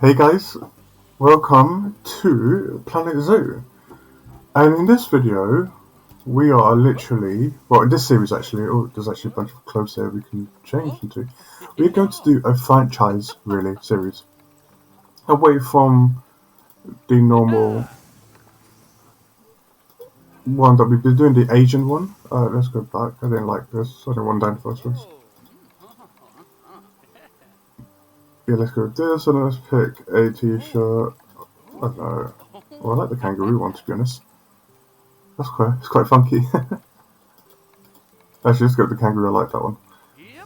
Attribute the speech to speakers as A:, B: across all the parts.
A: Hey guys, welcome to Planet Zoo. And in this video, we are literally, well in this series actually, there's actually a bunch of clothes there we can change into. We're going to do a franchise, really, series. Away from the normal one that we've been doing, the Asian one. Let's go back, I didn't like this, I didn't want down first. Yeah, let's go with this, and let's pick a t-shirt. I don't know. Well, I like the kangaroo one, to be honest. It's quite funky. Actually, let's go with the kangaroo. I like that one.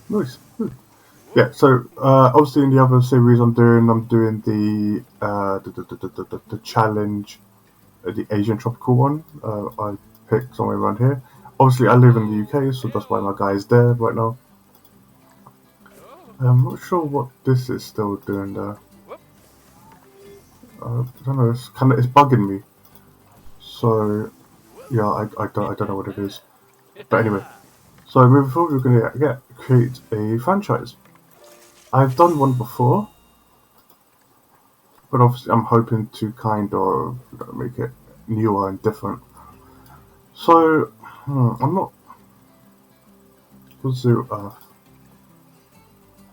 A: Nice. Yeah. So obviously, in the other series, I'm doing the challenge, the Asian tropical one. I picked somewhere around here. Obviously, I live in the UK, so that's why my guy is there right now. I'm not sure what this is still doing there. I don't know. It's bugging me. So yeah, I don't know what it is. But anyway, so moving forward, we're gonna create a franchise. I've done one before, but obviously I'm hoping to kind of make it newer and different. So I'm not. What's the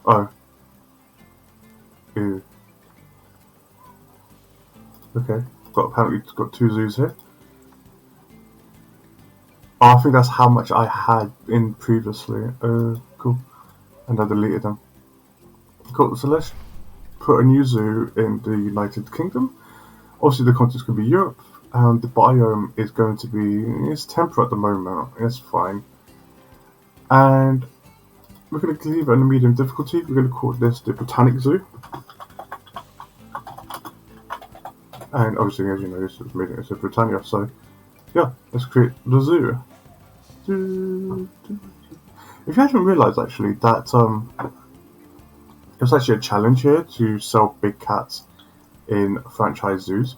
A: oh, ew. Okay, apparently it's got two zoos here. Oh, I think that's how much I had in previously. Cool. And I deleted them. Cool. So let's put a new zoo in the United Kingdom. Obviously, the continent's going to be Europe, and the biome is going to be it's temperate at the moment. It's fine. And we're going to leave it in a medium difficulty. We're going to call this the Britannic Zoo. And obviously, as you know, it's a Britannia. So yeah, let's create the zoo. If you haven't realised actually that there's actually a challenge here to sell big cats in franchise zoos.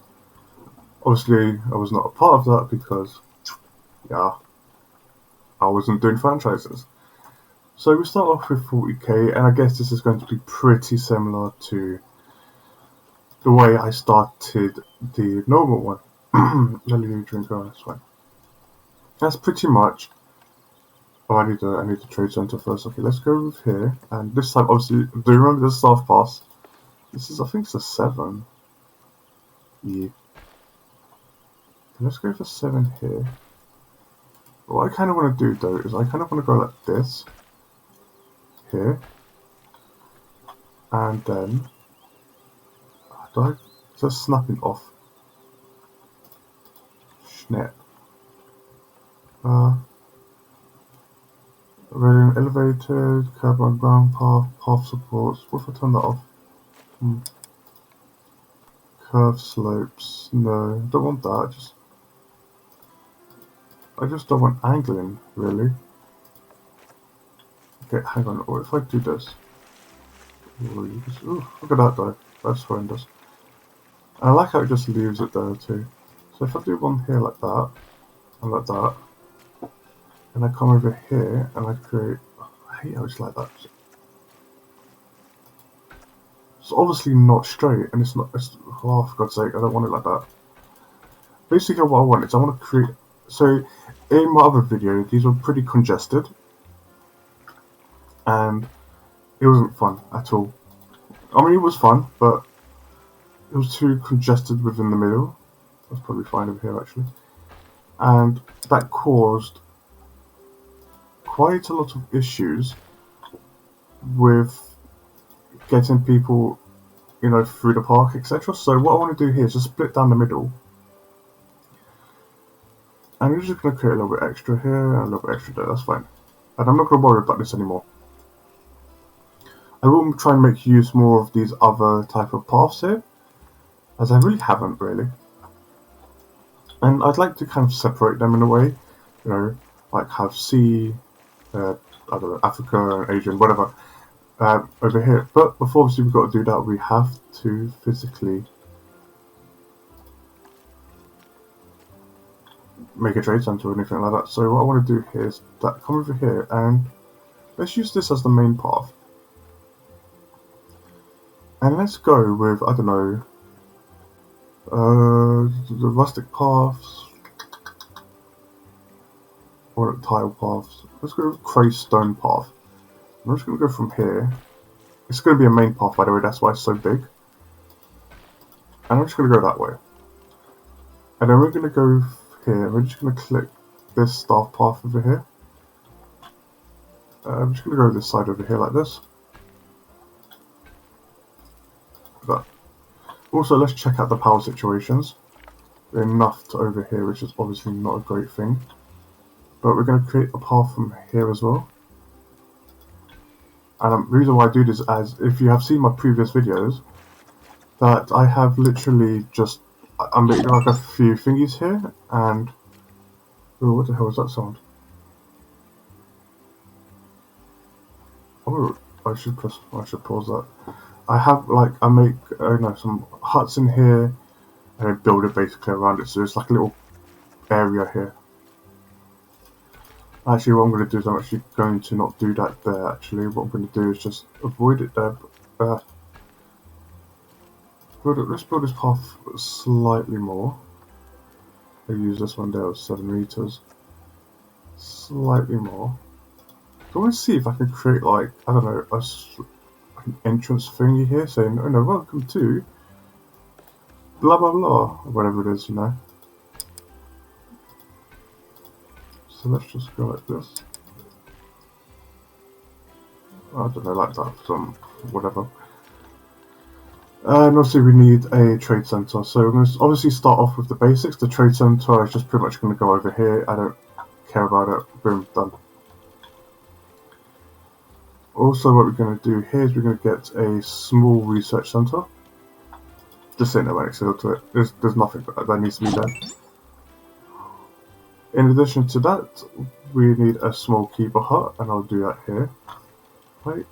A: Obviously, I was not a part of that because, yeah, I wasn't doing franchises. So we start off with 40k, and I guess this is going to be pretty similar to the way I started the normal one. Let me drink, that's fine. That's pretty much. Oh, I need the trade center first. Okay, let's go with here, and this time, obviously, do you remember the staff pass? This is, I think it's a 7. Yeah. Let's go for 7 here. What I kind of want to do though is I kind of want to go like this here, and then just snapping off. Snap. Railing elevated, curb on ground path supports. What if I turn that off? Curve slopes. No, don't want that. I just don't want angling, really. Okay, hang on. What if I do this? Ooh, look at that though. That's horrendous. And I like how it just leaves it there too. So if I do one here like that, and like that, and I come over here and I create. I hate how it's like that. It's obviously not straight, and it's not. Oh, for God's sake, I don't want it like that. Basically, what I want is I want to create. So, in my other video, these were pretty congested, and it wasn't fun at all. I mean, it was fun, but it was too congested within the middle. That's probably fine over here, actually. And that caused quite a lot of issues with getting people, through the park, etc. So what I want to do here is just split down the middle. And we're just going to create a little bit extra here and a little bit extra there, that's fine. And I'm not going to worry about this anymore. I will try and make use more of these other type of paths here, as I really haven't, really. And I'd like to kind of separate them in a way, like have sea, I don't know, Africa and Asian, whatever, over here. But before obviously we've got to do that, we have to physically make a trade center or anything like that. So what I want to do here is come over here and let's use this as the main path. And let's go with, I don't know, the rustic paths or tile paths. Let's go with Cray Stone path. I'm just going to go from here. It's going to be a main path, by the way, that's why it's so big. And I'm just going to go that way. And then we're going to go here. We're just going to click this staff path over here. I'm just going to go this side over here like this. That. Also, let's check out the power situations. They're enough to over here, which is obviously not a great thing. But we're going to create a path from here as well. And the reason why I do this is, as if you have seen my previous videos, that I have literally just, I'm making like a few thingies here, and oh, what the hell was that sound? Oh, I should pause that. I have like, I make some huts in here, and I build it basically around it, so it's like a little area here. Actually, what I'm going to do is I'm actually going to not do that there. Actually, what I'm going to do is just avoid it there. Let's build this path slightly more. I use this one there of 7 meters. Slightly more. So I want to see if I can create like, I don't know, an entrance thingy here saying, oh no, welcome to blah blah blah, or whatever it is, you know. So let's just go like this. I don't know, like that, some whatever. And obviously we need a trade center. So we're going to obviously start off with the basics. The trade center is just pretty much going to go over here. I don't care about it. Boom, done. Also, what we're going to do here is we're going to get a small research center. Just saying that right next to it. There's nothing that needs to be there. In addition to that, we need a small keeper hut, and I'll do that here. Wait.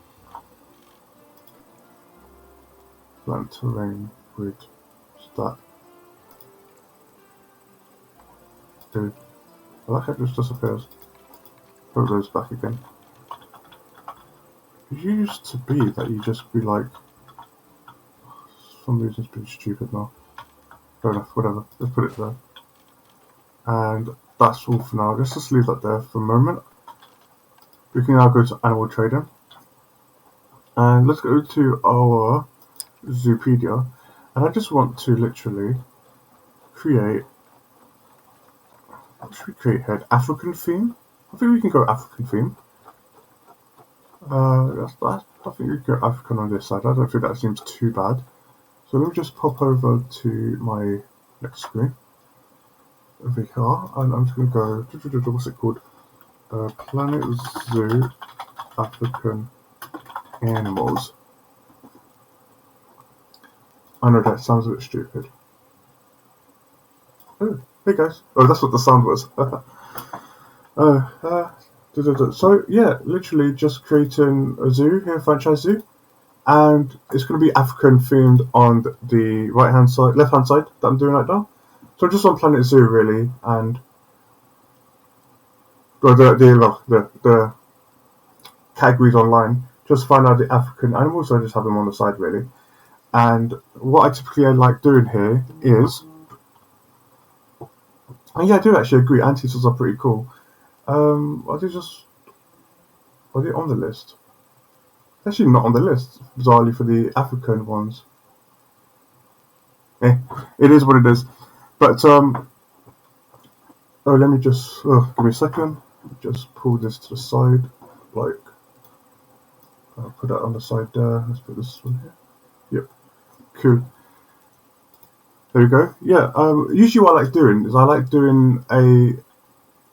A: Plant terrain grid. That. Dude. Well, that heck just disappears. Oh, it goes back again. It used to be that you just be like, for some reason it's pretty stupid now. Fair enough, whatever. Let's put it there. And that's all for now. Let's just leave that there for a moment. We can now go to animal trading. And let's go to our Zoopedia. And I just want to literally create, what should we create here? African theme? I think we can go African theme. I think we can go African on this side. I don't think that seems too bad. So let me just pop over to my next screen. Over here, and I'm just going to go, what's it called? Planet Zoo African Animals. I know that sounds a bit stupid. Oh, hey guys. Oh, that's what the sound was. So yeah, literally just creating a zoo here, franchise zoo, and it's going to be African themed on the right hand side, left hand side that I'm doing right now. So just on Planet Zoo really, and the categories online. Just find out the African animals, so I just have them on the side really. And what I typically like doing here is, and yeah, I do actually agree, anteaters are pretty cool. Are they on the list? Actually not on the list, bizarrely, for the African ones. It is what it is. But let me just give me a second. Just pull this to the side, like I'll put that on the side there. Let's put this one here. Yep, cool. There we go. Yeah. Usually, what I like doing is I like doing an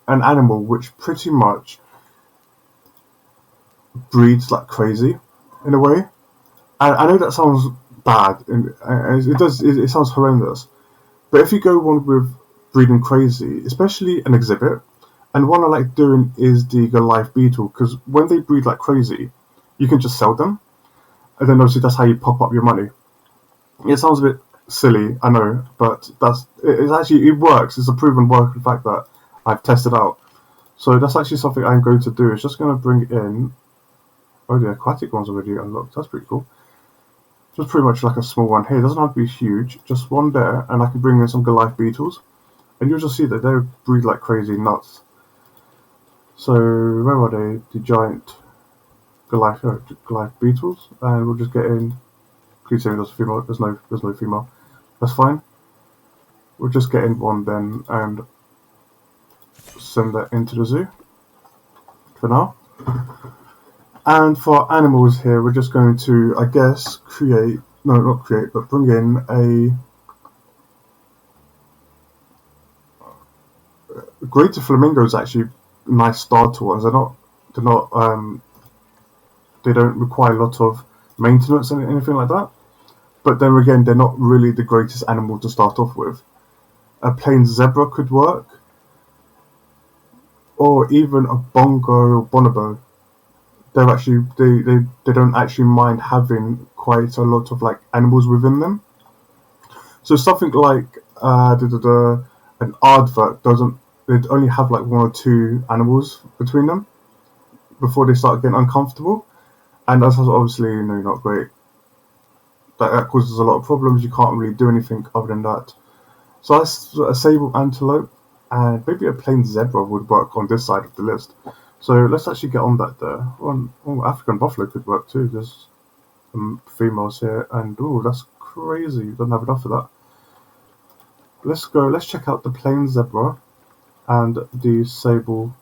A: animal which pretty much breeds like crazy, in a way. And I know that sounds bad, and it does. It sounds horrendous. But if you go one with breeding crazy, especially an exhibit, and one I like doing is the Goliath Beetle, because when they breed like crazy, you can just sell them, and then obviously that's how you pop up your money. It sounds a bit silly, I know, but it works. It's a proven work, in fact, that I've tested out. So that's actually something I'm going to do. It's just going to bring in, oh, the aquatic one's already unlocked. That's pretty cool. Just pretty much like a small one here. It doesn't have to be huge. Just one there, and I can bring in some Goliath Beetles. And you'll just see that they breed like crazy nuts. So, where are they? The giant Goliath Beetles. And we'll just get in. Please tell me there's a female. There's no female. That's fine. We'll just get in one then and send that into the zoo for now. And for animals here, we're just going to, I guess, bring in a greater flamingo is actually nice starter ones. They don't require a lot of maintenance and anything like that. But then again, they're not really the greatest animal to start off with. A plain zebra could work, or even a bongo or bonobo. They don't actually mind having quite a lot of like animals within them. So something like an aardvark they'd only have like one or two animals between them before they start getting uncomfortable, and that's obviously not great. That causes a lot of problems. You can't really do anything other than that. So that's a sable antelope, and maybe a plain zebra would work on this side of the list. So let's actually get on that there. African buffalo could work too. There's some females here, and that's crazy. Don't have enough of that. Let's check out the plain zebra and the sable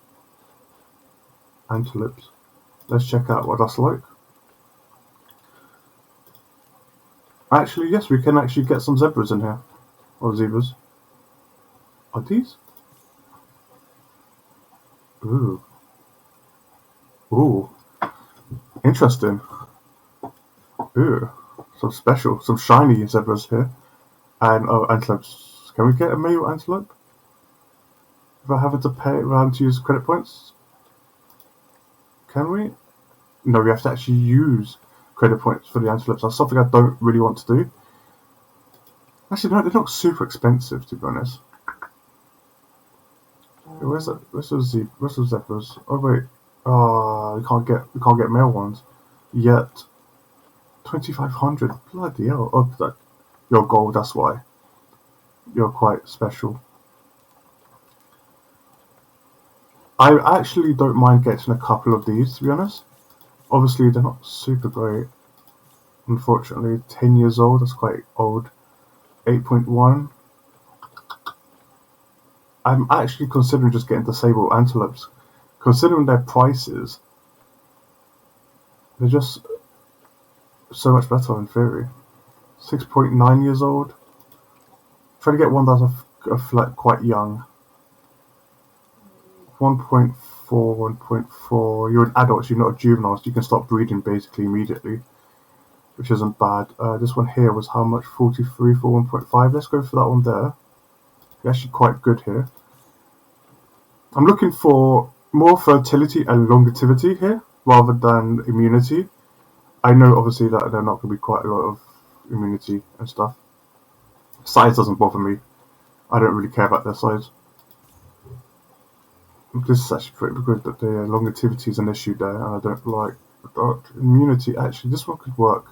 A: antelopes. Let's check out what that's like. Actually, yes, we can actually get some zebras in here. Or zebras. Are these? Ooh. Ooh. Interesting. Ooh. Some shiny zebras here. And antelopes. Can we get a male antelope? Without having to use credit points? Can we? No, we have to actually use credit points for the antelopes. That's something I don't really want to do. Actually, no, they're not super expensive, to be honest. Where's those zebras? Oh wait, we can't get male ones yet. 2,500, bloody hell! Oh, you're gold. That's why. You're quite special. I actually don't mind getting a couple of these, to be honest. Obviously, they're not super great. Unfortunately, 10 years old. That's quite old. 8.1. I'm actually considering just getting the sable antelopes. Considering their prices, they're just so much better in theory. 6.9 years old. Try to get one that's quite young. 1.4, 1.4. You're an adult, so you're not a juvenile, so you can start breeding basically immediately, which isn't bad. This one here was how much? 43 for 1.5. Let's go for that one there. You're actually quite good here. I'm looking for more fertility and longevity here rather than immunity. I know obviously that there are not going to be quite a lot of immunity and stuff. Size doesn't bother me. I don't really care about their size. This is actually pretty good that the longevity is an issue there, and I don't like immunity. Actually, this one could work.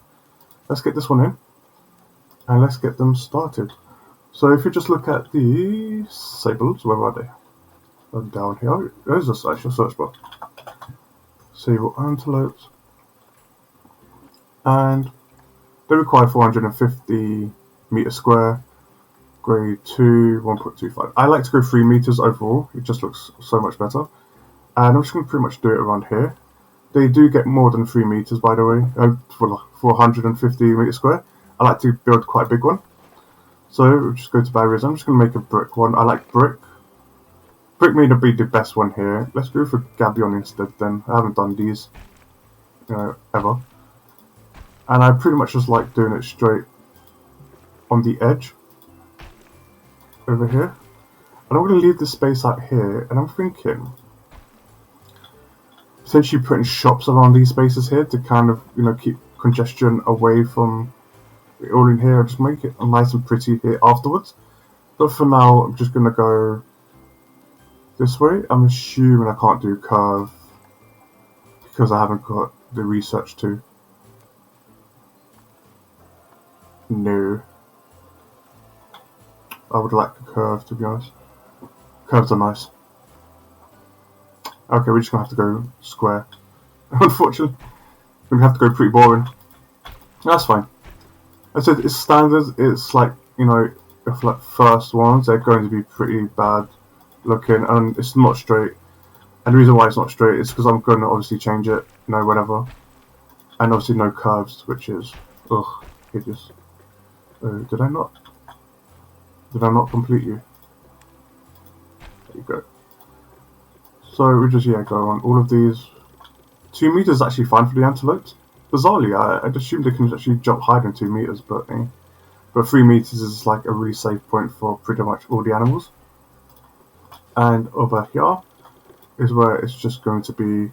A: Let's get this one in, and let's get them started. So if you just look at the sables, where are they? They're down here. There's this actual search bar. Sable antelopes, and they require 450 meters square. Grade 2, 1.25. I like to go 3 meters overall. It just looks so much better. And I'm just going to pretty much do it around here. They do get more than 3 meters, by the way, for 450 meters square. I like to build quite a big one. So we'll just go to barriers. I'm just going to make a brick one. I like brick. Brick may not be the best one here. Let's go for gabion instead then. I haven't done these, ever. And I pretty much just like doing it straight on the edge. Over here, and I'm going to leave this space out here, and I'm thinking essentially putting shops around these spaces here to kind of keep congestion away from it all in here, and just make it nice and pretty here afterwards. But for now, I'm just going to go this way. I'm assuming I can't do curve because I haven't got the research to. No. I would like the curve, to be honest. Curves are nice. Okay, we're just gonna have to go square. Unfortunately, we have to go pretty boring. That's fine. I said it's standard. It's like, you know, if like first ones, they're going to be pretty bad looking, and it's not straight. And the reason why it's not straight is because I'm going to obviously change it, you know, whatever. And obviously no curves, which is hideous. Did I not? Did I not complete you? There you go. So we just go on all of these. 2 meters is actually fine for the antelopes. Bizarrely, I'd assume they can actually jump higher than 2 meters, but 3 meters is like a really safe point for pretty much all the animals. And over here is where it's just going to be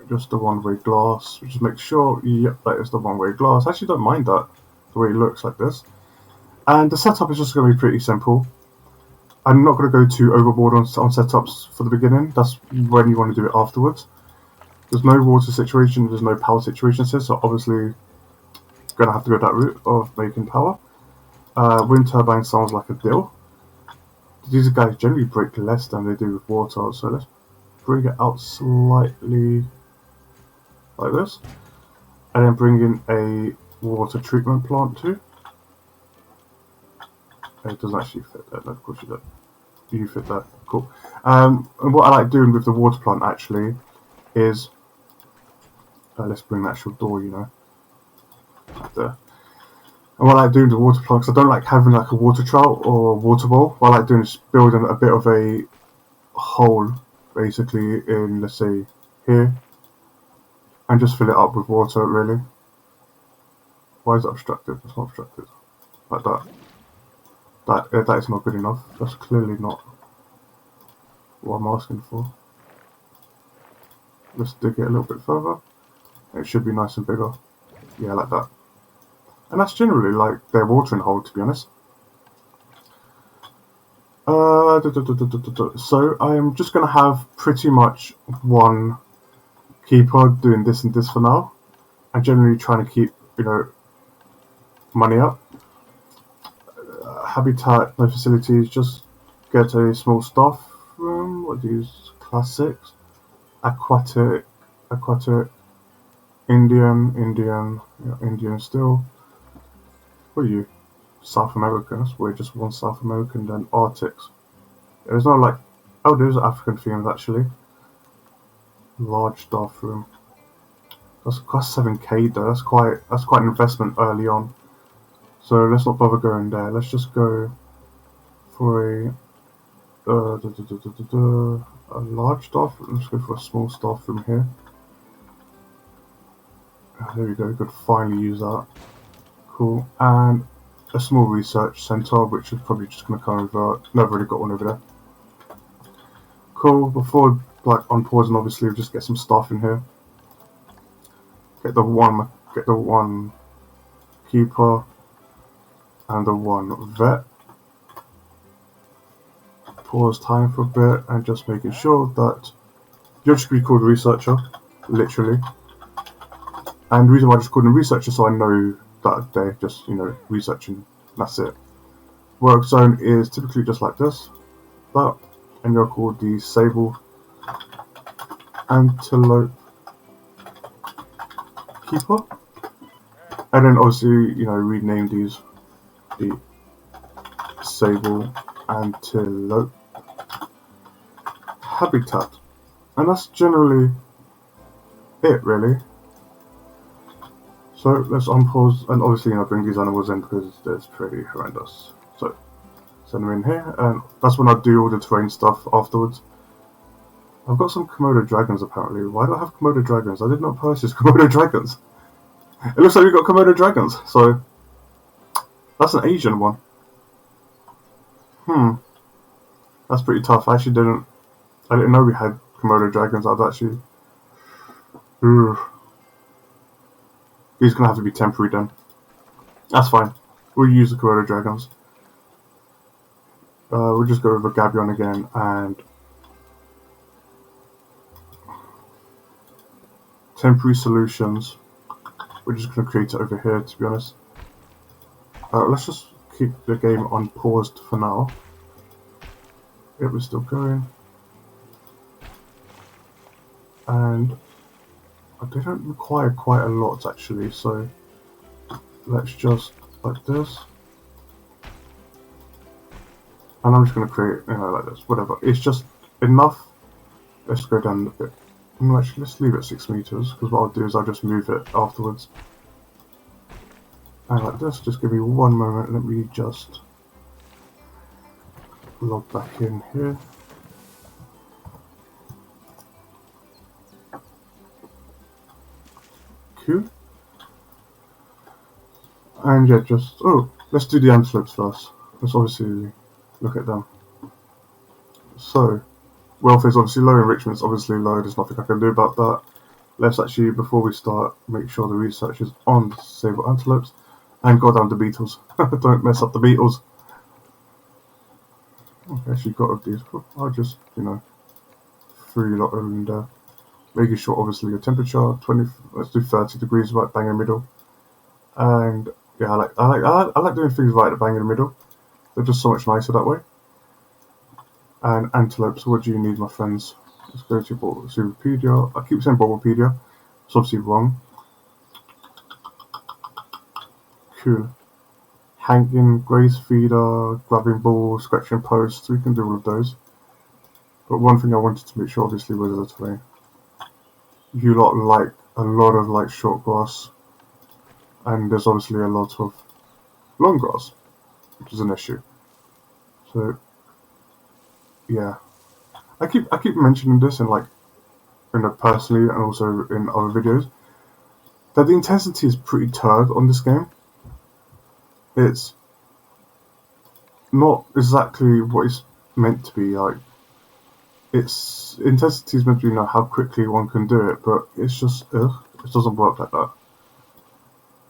A: just the one-way glass. Just make sure, yep, that is the one-way glass. I actually don't mind that, the way it looks like this. And the setup is just going to be pretty simple. I'm not going to go too overboard on setups for the beginning. That's when you want to do it afterwards. There's no water situation, there's no power situation here, so obviously going to have to go that route of making power. Wind turbine sounds like a deal. These guys generally break less than they do with water, so let's bring it out slightly like this. And then bring in a water treatment plant too. It doesn't actually fit there, no, of course you don't. You fit there, cool. And what I like doing with the water plant actually is, let's bring the actual door, you know, right there. And what I like doing with the water plant, because I don't like having like a water trout or a water bowl, what I like doing is building a bit of a hole, basically, in, let's say, here, and just fill it up with water, really. Why is it obstructed? It's not obstructed. Like that. That is not good enough. That's clearly not what I'm asking for. Let's dig it a little bit further. It should be nice and bigger. Yeah, like that. And that's generally like their watering hole, to be honest. So I am just going to have pretty much one keeper doing this and this for now. I'm generally trying to keep, you know, money up. Habitat, no facilities, just get a small staff room. What do you use? Classics, aquatic, Indian still. What are you? South Americans. We're just one South American, then Arctics. There's no like, oh, there's African themes actually. Large staff room. That's cost 7k though. That's quite an investment early on. So let's not bother going there. Let's just go for a large staff room. Let's go for a small staff room here. There we go. We could finally use that. Cool. And a small research center, which is probably just going to come over. No, I've already got one over there. Cool. Before like unpausing, obviously, we'll just get some stuff in here. Get the one keeper and the one vet. Pause time for a bit and just making sure that you're just going to be called researcher, literally. And the reason why I just called them researcher, so I know that they're just, you know, researching. That's it. Work zone is typically just like this, and you're called the sable antelope keeper. And then obviously, you know, rename these the sable antelope habitat. And that's generally it, really. So let's unpause, and obviously, you know, bring these animals in because it's pretty horrendous. So send them in here, and that's when I do all the terrain stuff afterwards. I've got some Komodo Dragons apparently. Why do I have Komodo Dragons? I did not purchase Komodo Dragons. It looks like we've got Komodo Dragons, so that's an Asian one. That's pretty tough. I didn't know we had Komodo Dragons. I'd actually. These are going to have to be temporary then. That's fine. We'll use the Komodo Dragons. We'll just go over Gabion again and temporary solutions. we're just going to create it over here, to be honest. Let's just keep the game unpaused for now. It was still going. And they don't require quite a lot, actually, so let's just like this. And I'm just going to create, like this, whatever. It's just enough. Let's go down a bit. Actually, let's leave it 6 meters, because what I'll do is I'll just move it afterwards. And like this, just give me one moment, let me just log back in here. Cool. And yeah, let's do the antelopes first. Let's obviously look at them. So, wealth is obviously low, enrichment is obviously low, there's nothing I can do about that. Let's actually, before we start, make sure the research is on disable antelopes. And go down the beetles. Don't mess up the beetles. Okay, actually got these. I'll just, free lot and making sure obviously your temperature 20. Let's do 30 degrees right bang in the middle. And yeah, I like doing things right at bang in the middle. They're just so much nicer that way. And antelopes, what do you need, my friends? Let's go to Superpedia. I keep saying Bulbapedia. It's obviously wrong. Cool. Hanging, graze feeder, grabbing balls, scratching posts, we can do all of those. But one thing I wanted to make sure obviously was the terrain. You lot like a lot of like short grass, and there's obviously a lot of long grass, which is an issue. So yeah. I keep mentioning this in personally and also in other videos, that the intensity is pretty turd on this game. It's not exactly what it's meant to be. Like, its intensity is meant to be, how quickly one can do it, but it's just it doesn't work like that.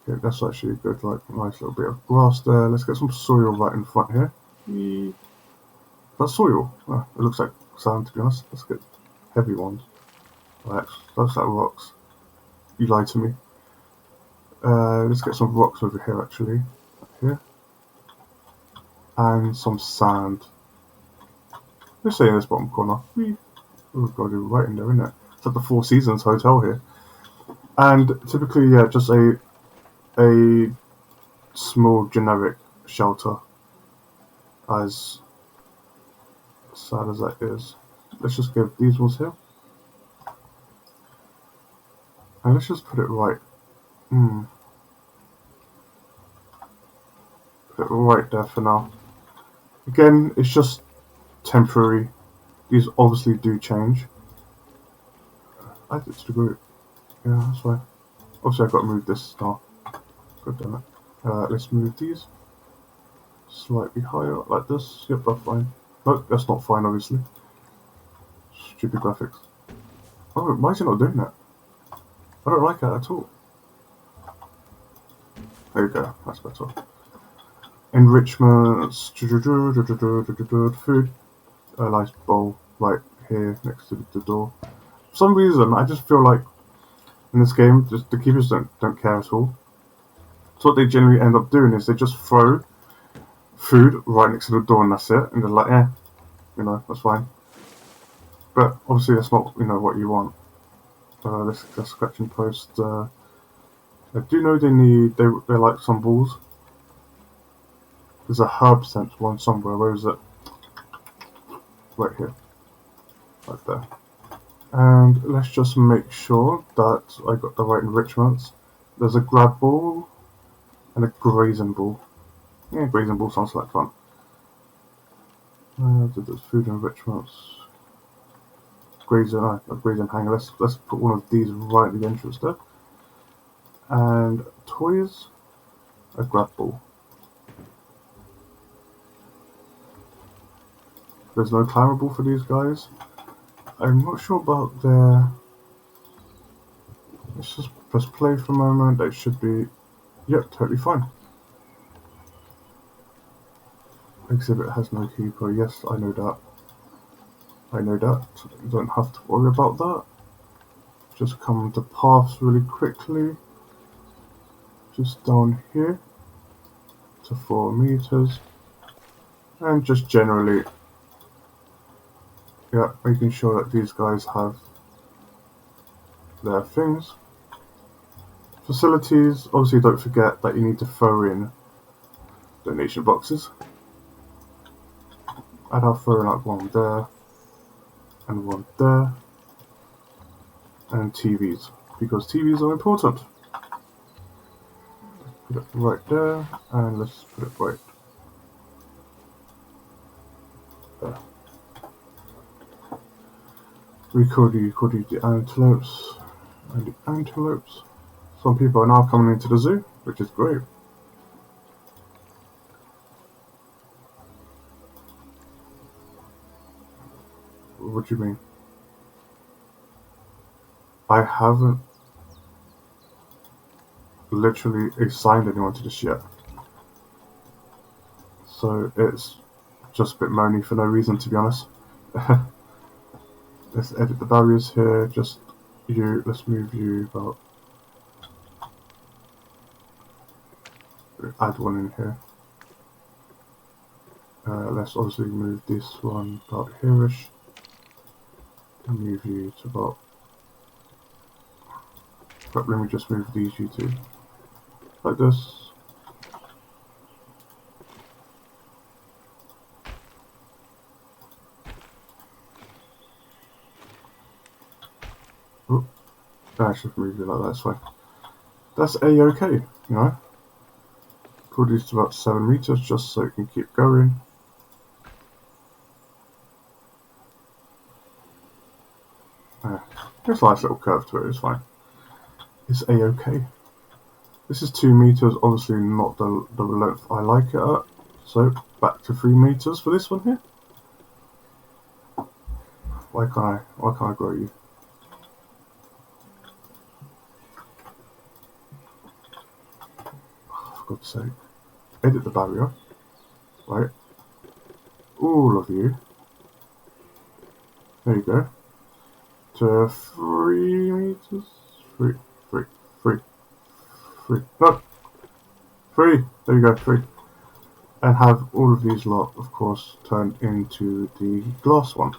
A: Okay, that's actually a good, nice little bit of grass there. Let's get some soil right in front here. That's soil. Oh, it looks like sand, to be honest. Let's get heavy ones. Right, looks like rocks. You lied to me. Let's get some rocks over here, actually. Here. And some sand. Let's say in this bottom corner. We've got to do right in there, isn't it? It's like the Four Seasons Hotel here. And typically, yeah, just a small generic shelter. As sad as that is. Let's just get these ones here. And let's just put it right. Put it right there for now. Again, it's just temporary. These obviously do change. Add it to the group. Yeah, that's fine. Obviously, I've got to move this now. God damn it. Let's move these slightly higher, like this. Yep, that's fine. No, that's not fine, obviously. Stupid graphics. Oh, why is it not doing that? I don't like that at all. There you go, that's better. Enrichments, food, a nice bowl right here next to the door. For some reason, I just feel like in this game, the keepers don't care at all. So what they generally end up doing is they just throw food right next to the door and that's it, and they're like, that's fine. But obviously that's not, what you want. Let's scratching post. I do know they like some balls. There's a herb scent one somewhere. Where is it? Right here. Right there. And let's just make sure that I got the right enrichments. There's a grab ball and a grazing ball. Yeah, grazing ball sounds like fun. There's food enrichments. Grazing hanger. Let's put one of these right at the entrance there. And toys, a grab ball. There's no climbable for these guys. I'm not sure about their... Let's just press play for a moment. It should be... Yep, totally fine. Exhibit has no keeper. Yes, I know that. You don't have to worry about that. Just come to paths really quickly. just down here to 4 meters, and just generally, yeah, making sure that these guys have their things. Facilities, obviously don't forget that you need to throw in donation boxes. And I'll throw in like one there, and one there, and TVs, because TVs are important. Put it right there, and let's put it right there. We could use the antelopes, and the antelopes. Some people are now coming into the zoo, which is great. What do you mean? I haven't literally assigned anyone to this yet. So it's just a bit moany for no reason, to be honest. Let's edit the barriers here, just you, let's move you about, add one in here. Let's obviously move this one about here-ish, and move you to about, but let me just move these you two, like this. Oh, I should move it like that, it's fine. That's a-okay, you know. Put these to about 7 meters just so it can keep going. There's a nice little curve to it, it's fine. It's a-okay. This is 2 meters, obviously not the length I like it at. So back to 3 meters for this one here. Why can't I grow you? Oh, for God's sake. Edit the barrier. Right. All of you. There you go. To 3 meters. 3. No! 3! There you go, 3. And have all of these lot, of course, turned into the glass one.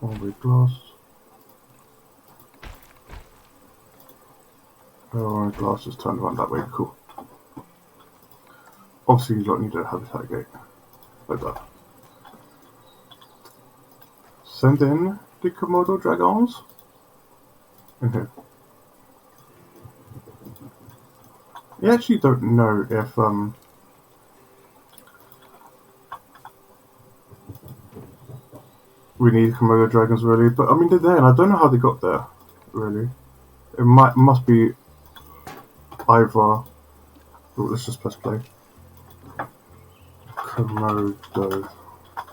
A: All the glass. Oh, the glass is turned around that way, cool. Obviously you don't need a habitat gate. Like that. Send in the Komodo Dragons. In here. I actually don't know if we need Komodo Dragons really, but I mean they're there and I don't know how they got there, really. It must be either, oh, let's just press play. Komodo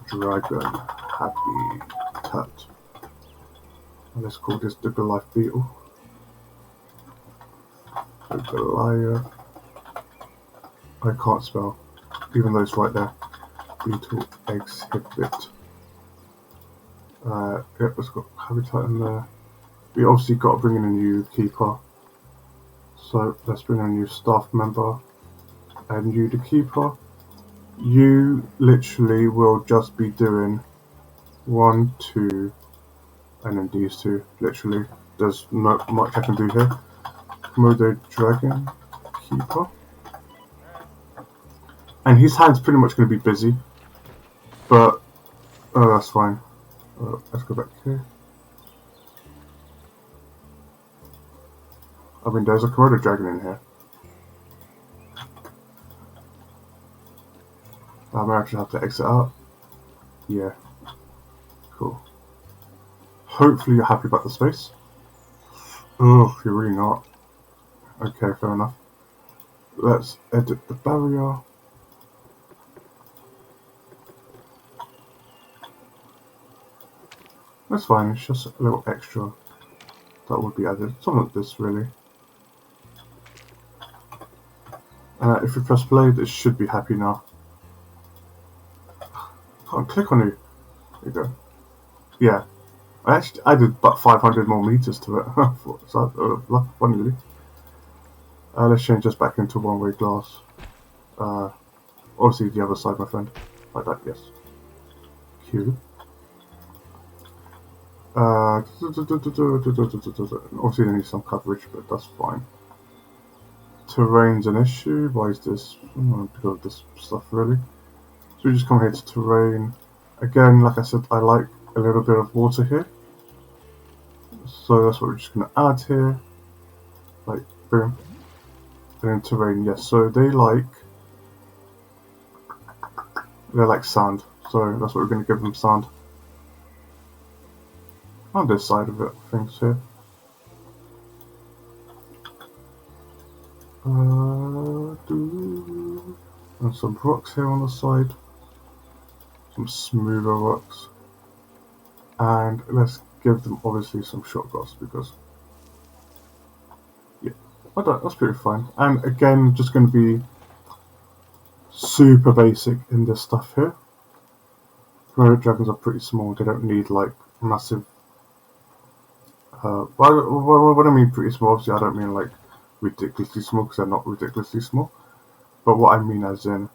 A: Dragon habitat. Let's call this the Goliath Beetle. So Goliath. I can't spell, even though it's right there. Beetle exhibit. Yep, it's got habitat in there. We obviously got to bring in a new keeper. So let's bring in a new staff member. And you, the keeper. You literally will just be doing 1, 2, and then these two. Literally, there's not much I can do here. Komodo Dragon keeper. And his hand's pretty much going to be busy. But, oh, that's fine. Let's go back here. I mean, there's a Komodo Dragon in here. I might actually have to exit out. Yeah. Cool. Hopefully you're happy about the space. Oh, you're really not. Okay, fair enough. Let's edit the barrier. That's fine, it's just a little extra that would be added. Something like this, really. If we press play, it should be happy now. Can't click on it. There you go. Yeah. I actually added about 500 more meters to it. So fun really. Let's change this back into one-way glass. Obviously the other side, my friend. Like that, yes. Q. Obviously they need some coverage, but that's fine. Terrain's an issue. Why is this? Because of this stuff, really. So we just come here to terrain. Again, like I said, I like a little bit of water here. So that's what we're just going to add here. Like, boom. And then terrain, yes. So they're like sand. So that's what we're going to give them, sand. On this side of it, things here. And some rocks here on the side. Some smoother rocks. And let's give them obviously some short grass because yeah, that's pretty fine. And again, just going to be super basic in this stuff here. Komodo dragons are pretty small. They don't need like massive. What I mean pretty small, obviously I don't mean like ridiculously small because they're not ridiculously small. But what I mean as in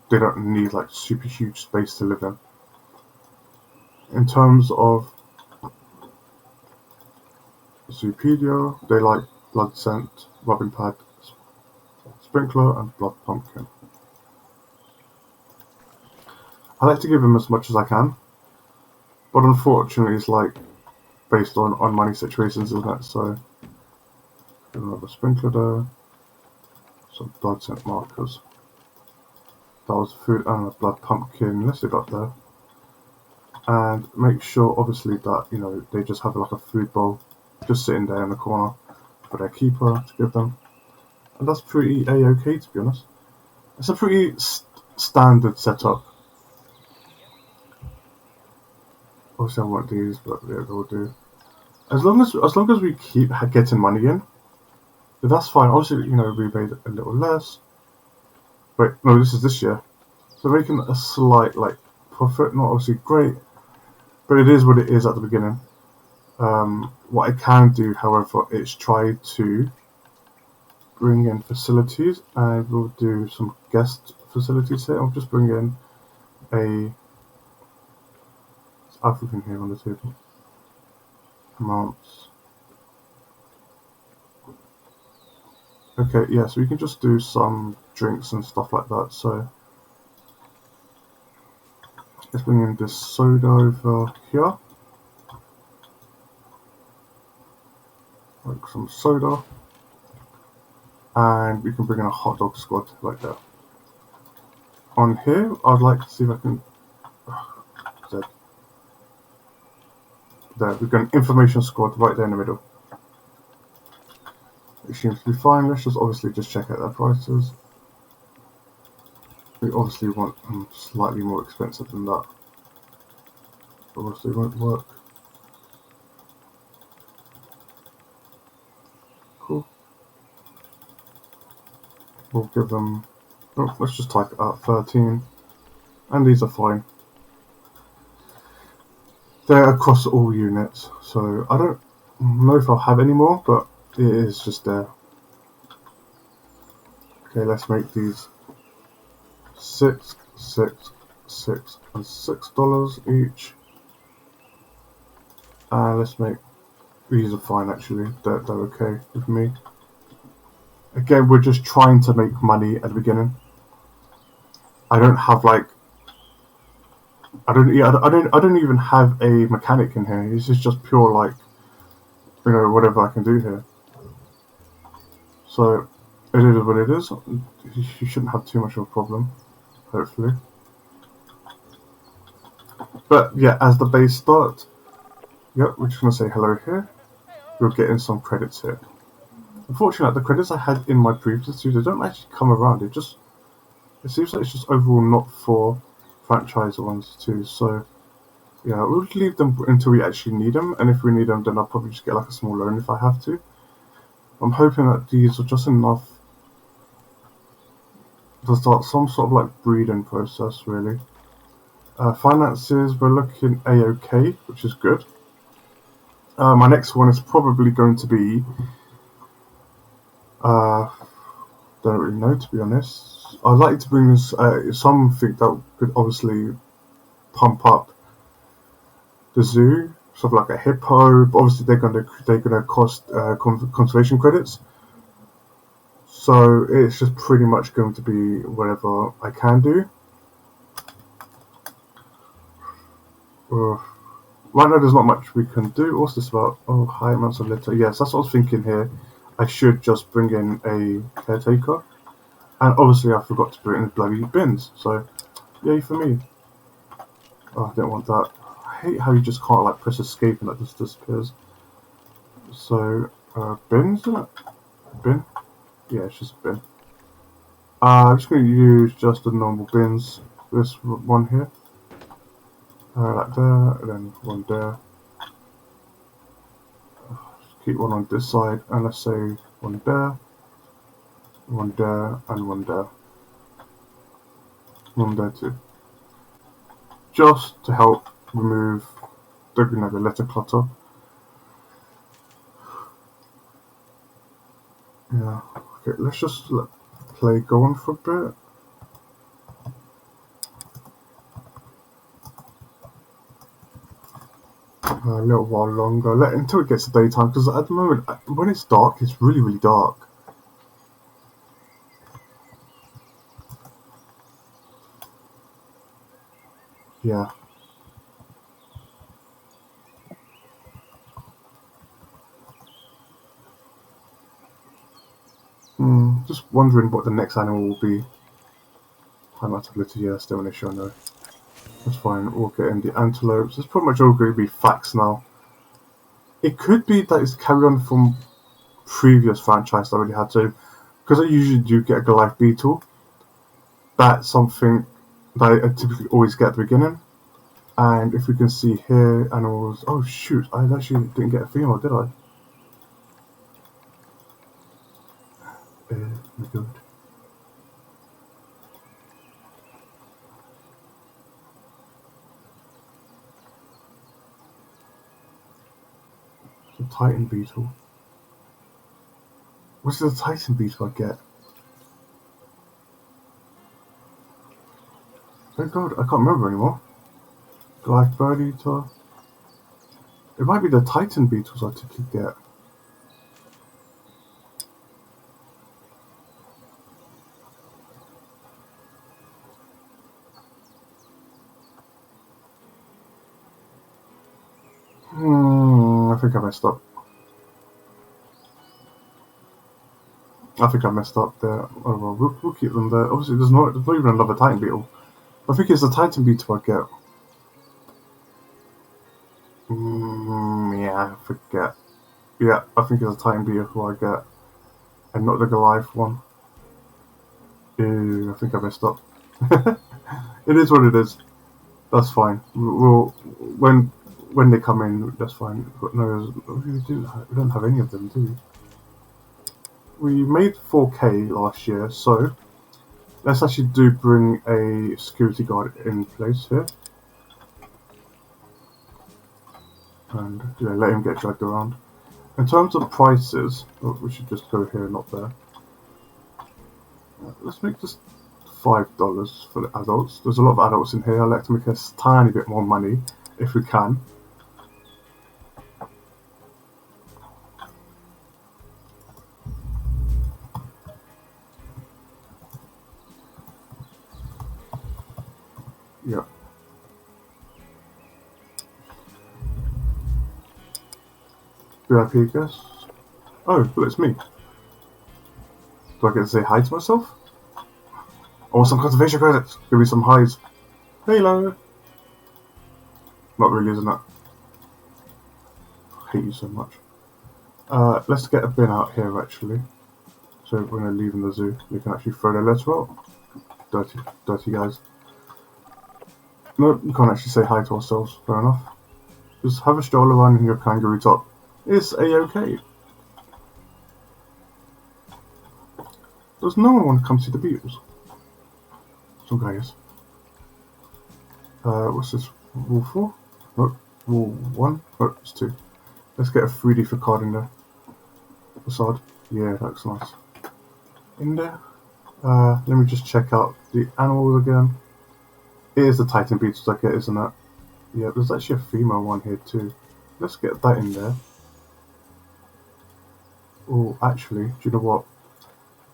A: they don't need like super huge space to live in. In terms of Zoopedia, they like blood scent, rubbing pad, sprinkler, and blood pumpkin. I like to give them as much as I can, but unfortunately it's like based on money situations, isn't it? So another sprinkler there, some blood scent markers. That was food and a blood pumpkin. Let's leave that there. And make sure obviously that, you know, they just have like a food bowl just sitting there in the corner for their keeper to give them. And that's pretty a-okay, to be honest. It's a pretty standard setup. Obviously I want these, but yeah, they'll do. As long as we keep getting money in, that's fine. Obviously, you know, we made a little less. Wait, no, this is this year. So making a slight like profit, not obviously great, but it is what it is at the beginning. What I can do, however, is try to bring in facilities, and we'll do some guest facilities here. I'll just bring in a African here on the table. Amounts. Okay, yeah, so we can just do some drinks and stuff like that. So let's bring in this soda over here. Like some soda. And we can bring in a hot dog squad like that. On here, I'd like to see if I can... There, we've got an information squad right there in the middle. It seems to be fine. Let's just obviously just check out their prices. We obviously want them slightly more expensive than that. Obviously won't work. Cool. We'll give them... Oh, let's just type it out, 13. And these are fine. They're across all units, so I don't know if I'll have any more, but it is just there. Okay, let's make these $6, $6, $6, and $6 each. And let's make these are fine actually. They're okay with me. Again, we're just trying to make money at the beginning. I don't have like I don't even have a mechanic in here. This is just pure like, you know, whatever I can do here. So it is what it is. You shouldn't have too much of a problem, hopefully. But yeah, as the base start, yep, we're just gonna say hello here. We'll get in some credits here. Unfortunately, the credits I had in my previous two, they don't actually come around. It seems like it's just overall not for franchise ones too. So yeah, we'll leave them until we actually need them, and if we need them, then I'll probably just get like a small loan if I have to. I'm hoping that these are just enough to start some sort of like breeding process, really. Finances, we're looking A-OK, which is good. My next one is probably going to be, don't really know, to be honest. I'd like to bring this something that could obviously pump up the zoo, stuff like a hippo. But obviously, they're gonna cost conservation credits. So it's just pretty much going to be whatever I can do. Right now, there's not much we can do. What's this about? Oh, high amounts of litter. Yes, that's what I was thinking here. I should just bring in a caretaker. And obviously, I forgot to put it in the bloody bins. So, yay for me. Oh, I don't want that. I hate how you just can't like press escape and that just disappears. So, bins, isn't it? Bin? Yeah, it's just a bin. I'm just going to use just the normal bins. This one here. Like there, and then one there. Just keep one on this side, and let's say one there, and one there. One there too. Just to help remove the litter clutter. Yeah. Okay, let's just let play go on for a bit. A little while longer, until it gets to daytime, because at the moment, when it's dark, it's really, really dark. Yeah. Just wondering what the next animal will be. High amount of litter, yeah, still an issue, I know. That's fine, we'll get in the antelopes. It's pretty much all going to be facts now. It could be that it's carry on from previous franchise that I already had to, because I usually do get a Goliath Beetle. That's something that I typically always get at the beginning. And if we can see here, animals. Oh shoot, I actually didn't get a female, did I? Good. The Titan Beetle. What's the Titan Beetle I get? Thank God, I can't remember anymore. Goliath Bird Eater. It might be the Titan Beetles I typically get. I think I messed up. There. Oh well, we'll keep them there. Obviously, there's not even another Titan Beetle. I think it's the Titan Beetle I get. Yeah, I forget. Yeah, I think it's a Titan Beetle I get, and not the Goliath one. Ew, I think I messed up. It is what it is. That's fine. We'll when they come in, that's fine. But no, we don't have any of them, do we? We made 4K last year, so let's actually bring a security guard in place here. And let him get dragged around. In terms of prices, we should just go here, not there. Let's make this $5 for the adults. There's a lot of adults in here. I'd like to make a tiny bit more money if we can. Yeah. VIP guest. Oh, well, it's me. Do I get to say hi to myself? I want some conservation credits. Give me some highs. Hello. Not really, isn't it? I hate you so much. Let's get a bin out here, actually. So when they're leaving the zoo, we can actually throw their letter out. Dirty guys. No, you can't actually say hi to ourselves. Fair enough. Just have a stroll around in your kangaroo top. It's a-okay. Does no one want to come see the Beetles? Some guys. What's this? Wall 4? Nope. Wall 1? Nope, it's 2. Let's get a 3D for card in there. Facade. Yeah, that looks nice. In there. Let me just check out the animals again. It is the Titan Beetles I get, isn't it? Yeah, there's actually a female one here too. Let's get that in there. Oh, actually, do you know what?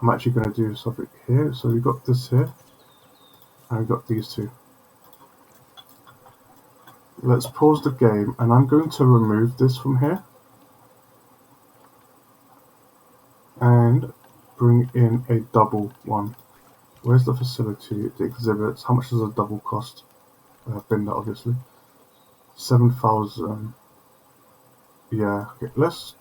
A: I'm actually going to do something here. So we've got this here. And we've got these two. Let's pause the game, and I'm going to remove this from here. And bring in a double one. Where's the facility? The exhibits. How much does a double cost? Bin that, obviously. 7,000. Yeah, okay, let's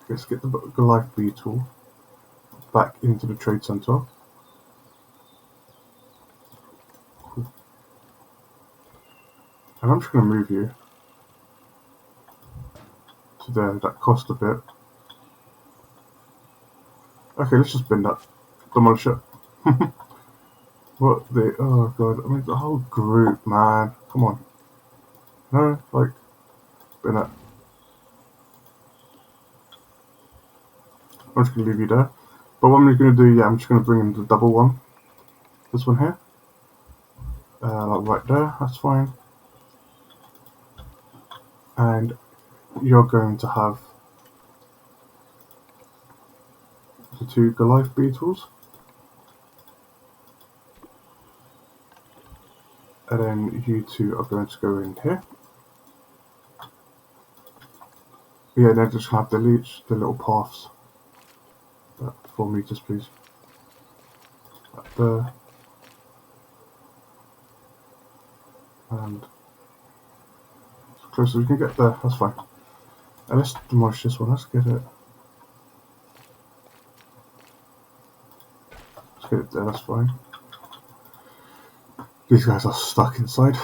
A: get the Goliath Beetle back into the trade center. Cool. And I'm just going to move you to there. That cost a bit. Okay, let's just bin that. Demolish it. What the... Oh god, I mean the whole group, man. Come on. No, like... Bin it. I'm just going to leave you there. But what I'm going to do, yeah, I'm just going to bring in the double one. This one here. Like right there, that's fine. And you're going to have the 2 Goliath Beetles. And then you 2 are going to go in here. Yeah, they're just going to have the little paths. 4 meters, please. Right there. And as close as we can get there, that's fine. And let's demolish this one, let's get it. Let's get it there, that's fine. These guys are stuck inside.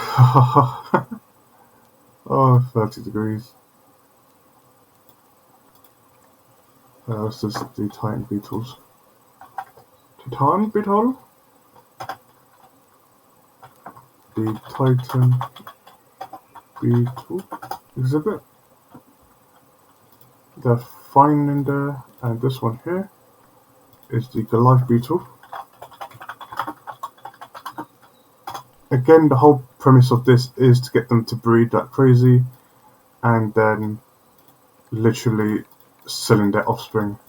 A: Oh, 30 degrees. This is the Titan Beetles. Titan Beetle? The Titan Beetle exhibit. They're fine in there, and this one here is the Goliath Beetle. Again, the whole premise of this is to get them to breed like crazy, and then literally selling their offspring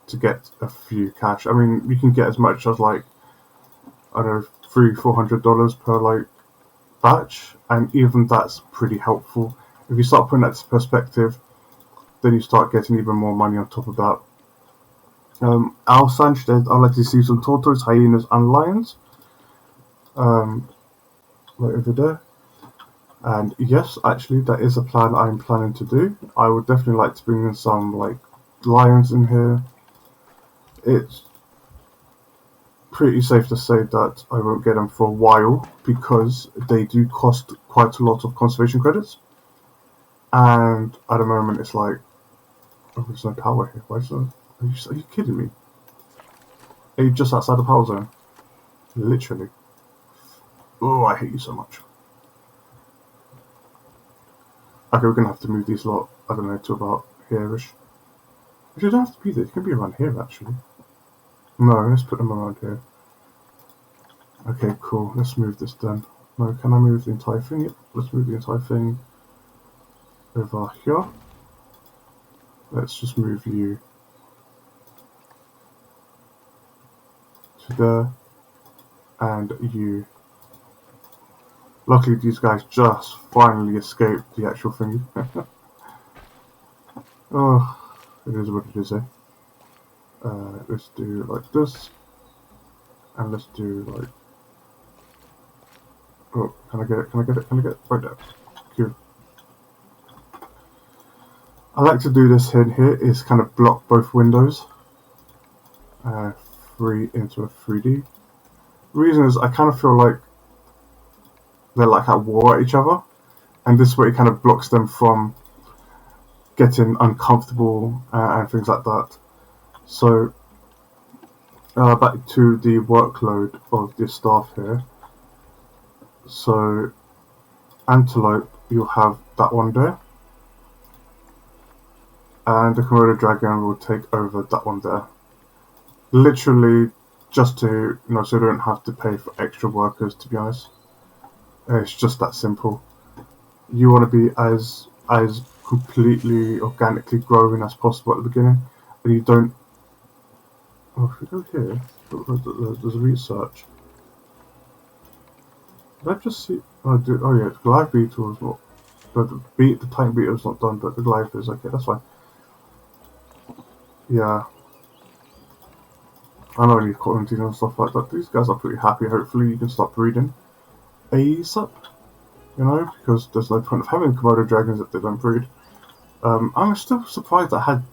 A: to get a few cash. I mean, you can get as much as like, I don't know, $300-400 per like batch, and even that's pretty helpful. If you start putting that into perspective, then you start getting even more money on top of that. Al Sanchez, I'd like to see some tortoise, hyenas, and lions. Right over there. And yes, actually, that is a plan I'm planning to do. I would definitely like to bring in some like lions in here. It's pretty safe to say that I won't get them for a while because they do cost quite a lot of conservation credits. And at the moment, it's like, oh, there's no power here. Why is there? Are you kidding me? Are you just outside the power zone? Literally. Oh, I hate you so much. Okay, we're gonna have to move these lot, I don't know, to about here-ish. Actually, don't have to be there, it can be around here, actually. No, let's put them around here. Okay, cool, let's move this then. No, can I move the entire thing? Yep, let's move the entire thing over here. Let's just move you to there, and you. Luckily, these guys just finally escaped the actual thingy. Oh, it is what it is, eh? Let's do like this, and let's do like. Oh, can I get it? Can I get it? Can I get it? Right there. Cute. I like to do this in here is kind of block both windows. 3 into a 3D. The reason is I kind of feel like they're like at war at each other, and this way it kind of blocks them from getting uncomfortable and things like that. So back to the workload of the staff here. So, Antelope, you'll have that one there. And the Komodo Dragon will take over that one there. Literally, just to, so they don't have to pay for extra workers, to be honest. It's just that simple. You want to be as completely organically growing as possible at the beginning, and you don't. Oh, if we go here, there's a research. Did I just see? Oh yeah, the Goliath Beetle is not. The Titan Beetle is not done, but the Goliath is okay. That's fine. Yeah. I know you quarantine and stuff like that. These guys are pretty happy. Hopefully, you can start breeding ASAP. Because there's no point of having Komodo Dragons if they don't breed. I'm still surprised I had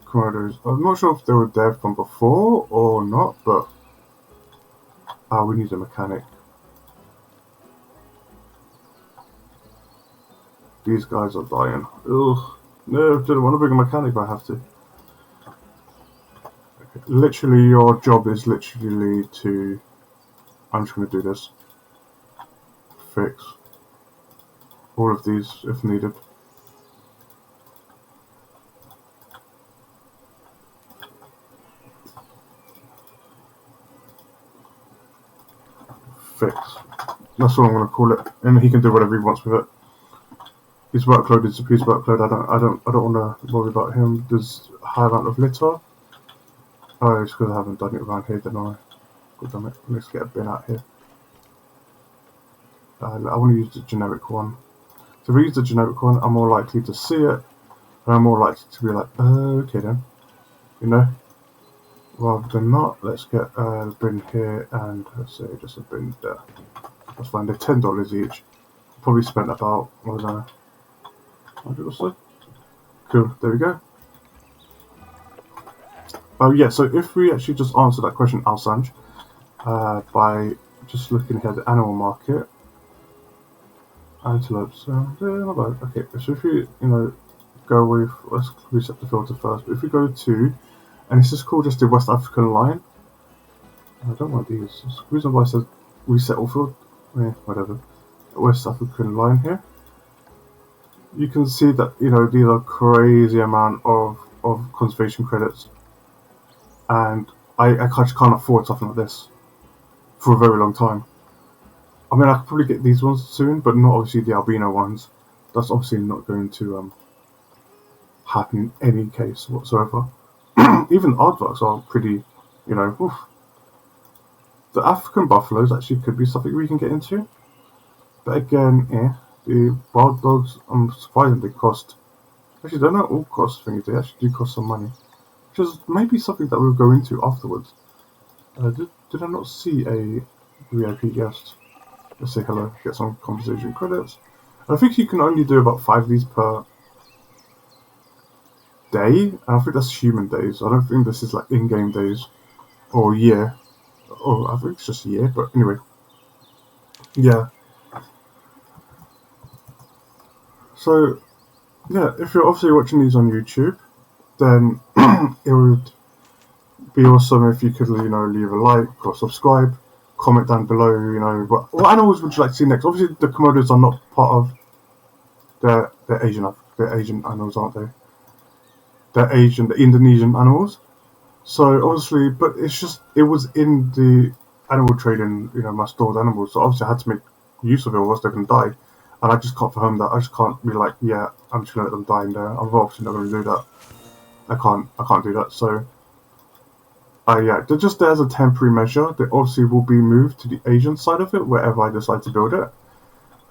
A: Komodos. I'm not sure if they were there from before or not, but we need a mechanic. These guys are dying. Ugh. No, didn't want to bring a mechanic, but I have to. Okay. Literally, your job is literally to. I'm just going to do this. Fix all of these if needed. Fix. That's what I'm going to call it, and he can do whatever he wants with it. His workload is his workload. I don't want to worry about him. There's a high amount of litter. Oh, it's because I haven't done it around here, didn't I? God damn it. Let's get a bin out here. I want to use the generic one. So if we use the generic one, I'm more likely to see it, and I'm more likely to be like, okay then, rather than not. Let's get a bin here, and let's say just a bin there. That's fine. They're $10 each. Probably spent about, what was I, 100 or so. Cool. There we go. Oh yeah. So if we actually just answer that question, Alsanj, by just looking here at the animal market. Antelopes, not bad. Okay, so if we, go with, let's reset the filter first. But if we go to, and this is called just the West African lion. I don't want these. The reason why it says reset all field, whatever. West African lion here. You can see that these are crazy amount of conservation credits, and I just can't afford something like this for a very long time. I mean, I could probably get these ones soon, but not obviously the albino ones. That's obviously not going to happen in any case whatsoever. Even aardvarks are pretty, oof. The African buffaloes actually could be something we can get into. But again, the wild dogs, I'm surprised they cost. Actually, they're not all cost things, they actually do cost some money. Which is maybe something that we'll go into afterwards. Did I not see a VIP guest? Let's say hello, get some conversation credits. I think you can only do about 5 of these per day, and I think that's human days. I don't think this is like in-game days or year. Oh, I think it's just a year, but anyway. Yeah. So, yeah, if you're obviously watching these on YouTube, then it would be awesome if you could, leave a like or subscribe. Comment down below, what animals would you like to see next? Obviously, the Komodos are not part of the Asian animals, aren't they? The Indonesian animals. So obviously, but it was in the animal trading, my stored animals. So obviously, I had to make use of it, or else they're gonna die. And I just can't confirm that. I just can't be like, yeah, I'm just gonna let them die in there. I'm obviously not gonna do that. I can't do that. So. Yeah, they're just there as a temporary measure. They obviously will be moved to the Asian side of it, wherever I decide to build it.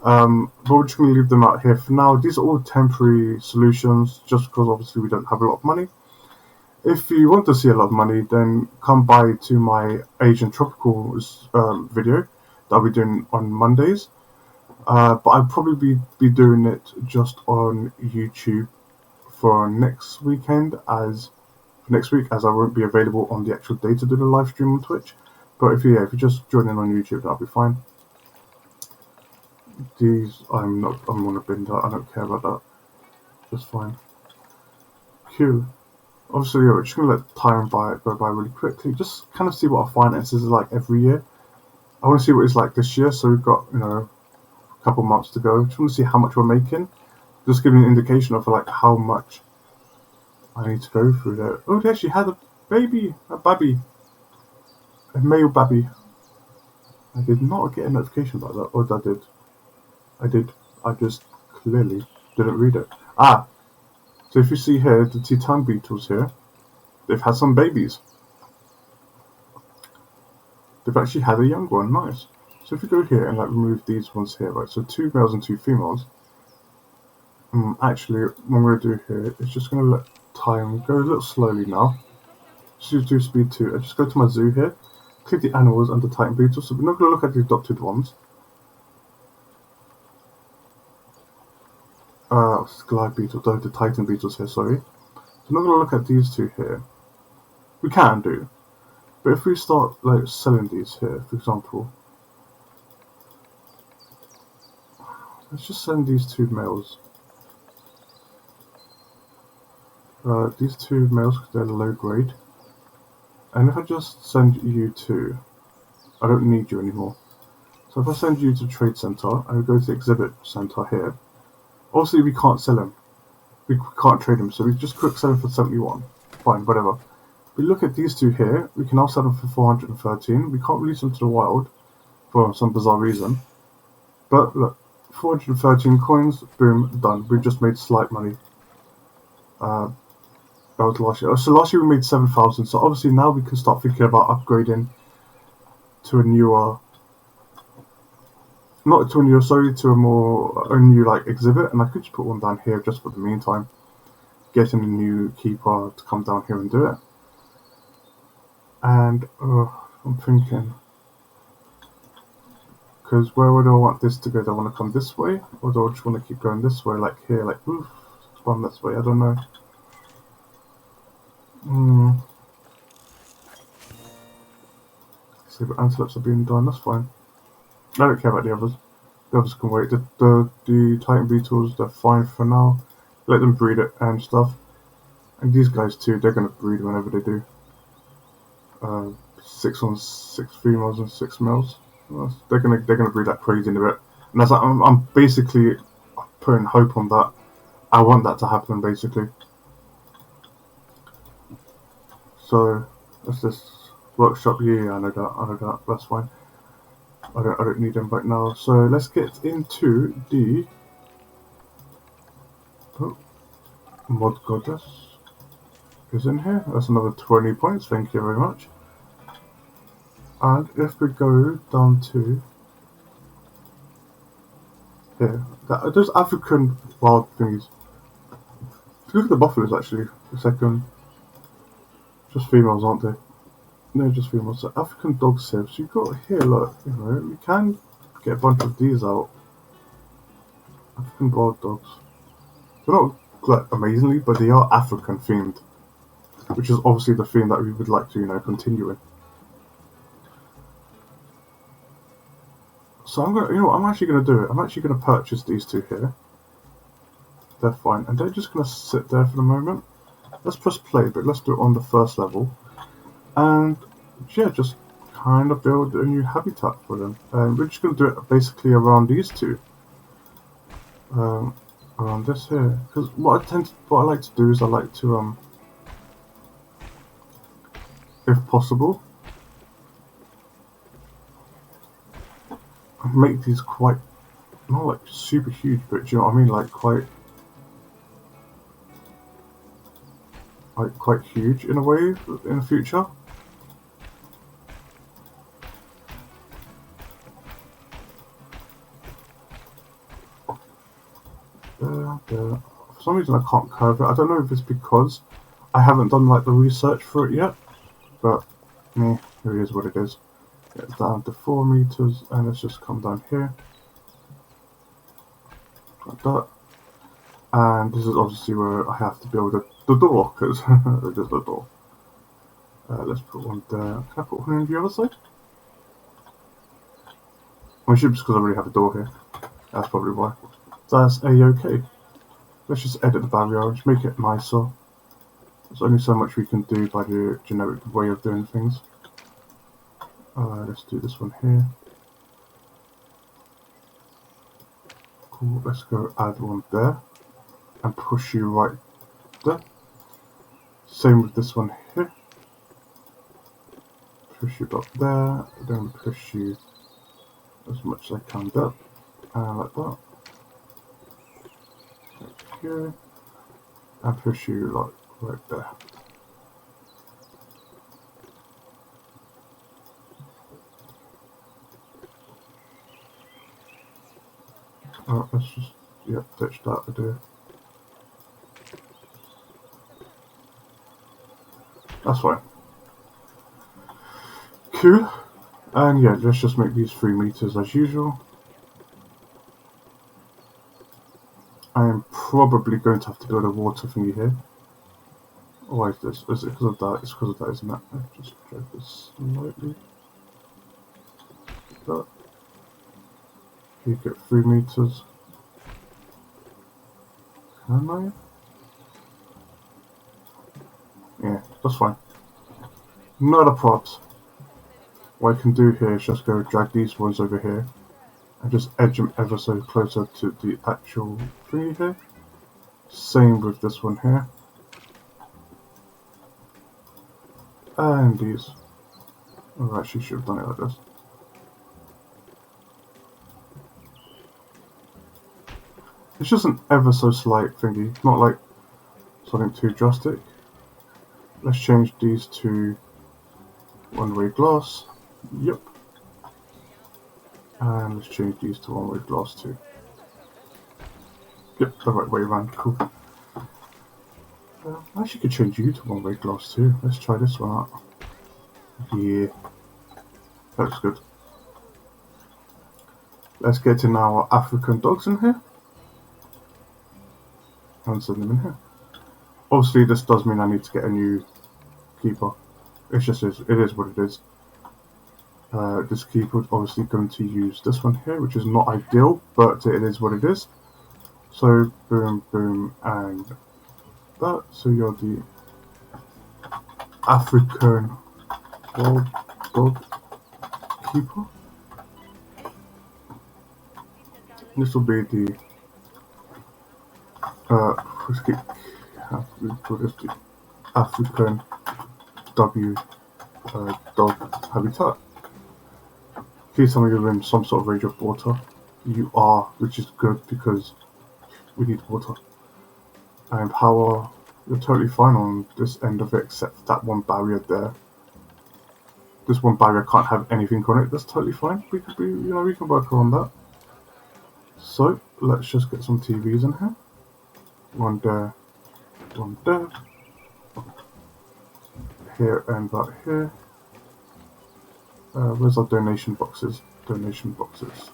A: But we're just going to leave them out here for now. These are all temporary solutions, just because obviously we don't have a lot of money. If you want to see a lot of money, then come by to my Asian tropical video that I'll be doing on Mondays. But I'll probably be doing it just on YouTube for next week, as I won't be available on the actual day to do the live stream on Twitch. But if you just join in on YouTube, that'll be fine. These I'm gonna bin that. I don't care about that. That's fine. Cool. Obviously, we're just going to let time go by really quickly. Just kind of see what our finances is like every year. I want to see what it's like this year. So we've got, a couple months to go. Just want to see how much we're making. Just giving an indication of like how much I need to go through there. Oh, they actually had a baby, a male babby. I did not get a notification about that. Or I did. I did. I just clearly didn't read it. Ah, so if you see here, the Titan beetles here, they've had some babies. They've actually had a young one. Nice. So if you go here and like remove these ones here, right? So 2 males and 2 females. Actually, what I'm going to do here is just going to let time go a little slowly now. Just do speed 2. I just go to my zoo here, click the animals under Titan beetles. So we're not going to look at the adopted ones. Goliath Beetle, the Titan beetles here, sorry. So I'm not going to look at these two here. We can do. But if we start like selling these here, for example, let's just send these 2 males. These 2 males, because they're low grade. And if I just send you to, I don't need you anymore. So if I send you to Trade Center, and we go to the Exhibit Center here, obviously we can't sell them. We can't trade them, so we just quick sell them for 71. Fine, whatever. We look at these 2 here, we can now sell them for 413. We can't release them to the wild for some bizarre reason. But look, 413 coins, boom, done. We've just made slight money. That was last year. So last year we made 7,000. So obviously now we can start thinking about upgrading to a newer, not to a newer, sorry, to a new like exhibit. And I could just put one down here just for the meantime, getting a new keeper to come down here and do it. And I'm thinking, because where would I want this to go? Do I want to come this way, or do I just want to keep going this way, like here, like oof, spun this way? I don't know. See, but antelopes are being done. That's fine. I don't care about the others. The others can wait. The Titan beetles, they're fine for now. Let them breed it and stuff. And these guys too, they're gonna breed whenever they do. 6 females and 6 males. They're gonna breed that crazy in a bit. And that's like, I'm basically putting hope on that. I want that to happen basically. So let's just workshop. Yeah, I know that. That's fine. I don't need them right now. So let's get into the mod goddess is in here. That's another 20 points. Thank you very much. And if we go down to here, those African wild thingies. If you look at the buffaloes, actually, a second. Just females, aren't they? No, just females. So African dog sibs. You've got here, look, we can get a bunch of these out. African wild dogs. They're not like amazingly, but they are African themed, which is obviously the theme that we would like to, continue in. So I'm actually gonna do it. I'm actually gonna purchase these 2 here. They're fine, and they're just gonna sit there for the moment. Let's press play, but let's do it on the first level. And yeah, just kind of build a new habitat for them. And we're just going to do it basically around these 2. Around this here. Because what I like to do is I like to, if possible, make these quite, not like super huge, but you know what I mean, like quite huge in a way in the future. For some reason I can't curve it. I don't know if it's because I haven't done like the research for it yet, but it is what it is. Get down to 4 meters, and let's just come down here like that. And this is obviously where I have to build the door, because there's the door. Let's put one there. Can I put one on the other side? I should, because I already have a door here. That's probably why. That's a-okay. Let's just edit the barrier and just make it nicer. There's only so much we can do by the generic way of doing things. Let's do this one here. Cool, let's go add one there and push you right there. Same with this one here. Push you up there, then push you as much as I can there, like that. Okay, and push you like right there. Let's just, ditch that idea. That's fine. Cool. And yeah, let's just make these 3 meters as usual. I am probably going to have to build a water thingy here. Why is this? Is it because of that? It's because of that, isn't it? Let's just drag this slightly. That. You get 3 meters. Can I? Yeah, that's fine. Not a props. What I can do here is just go drag these ones over here and just edge them ever so closer to the actual thingy here. Same with this one here. And these. Oh, I actually should have done it like this. It's just an ever so slight thingy, not like something too drastic. Let's change these to one-way glass. Yep. And let's change these to one-way glass too. Yep, the right way around. Cool. I actually could change you to one-way glass too. Let's try this one out. Yeah. That looks good. Let's get to now our African dogs in here. And send them in here. Obviously this does mean I need to get a new keeper. It is what it is. This keeper obviously going to use this one here, which is not ideal, but it is what it is. So boom, boom, and that. So you're the African dog keeper. This will be the the African dog habitat. Please tell me you're in some sort of range of water. You are, which is good because we need water. And power, you're totally fine on this end of it except that one barrier there. This one barrier can't have anything on it. That's totally fine. We can work on that. So let's just get some TVs in here. One there, one there. Here and that here. Where's our donation boxes? Donation boxes.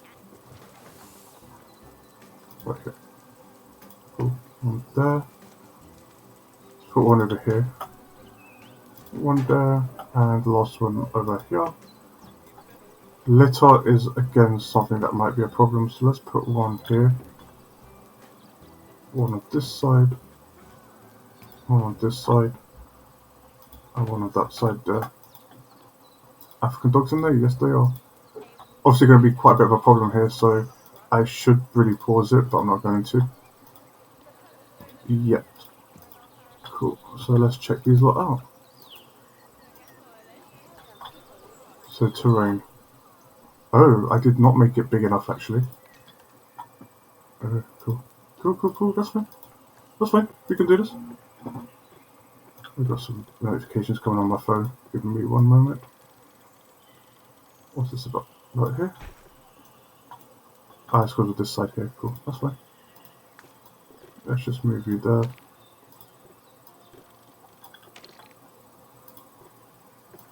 A: Right here. Cool. One there. Let's put one over here. One there, and the last one over here. Litter is again something that might be a problem, so let's put one here. One on this side. One on this side. And one on that side there. African dogs in there? Yes, they are. Obviously going to be quite a bit of a problem here, so I should really pause it, but I'm not going to. Yet. Cool. So let's check these lot out. So terrain. Oh, I did not make it big enough actually. Cool. Cool. That's fine. That's fine. We can do this. We've got some notifications coming on my phone. Give me one moment. What's this about? Right here? Ah, it's because of this side here. Cool. That's fine. Let's just move you there.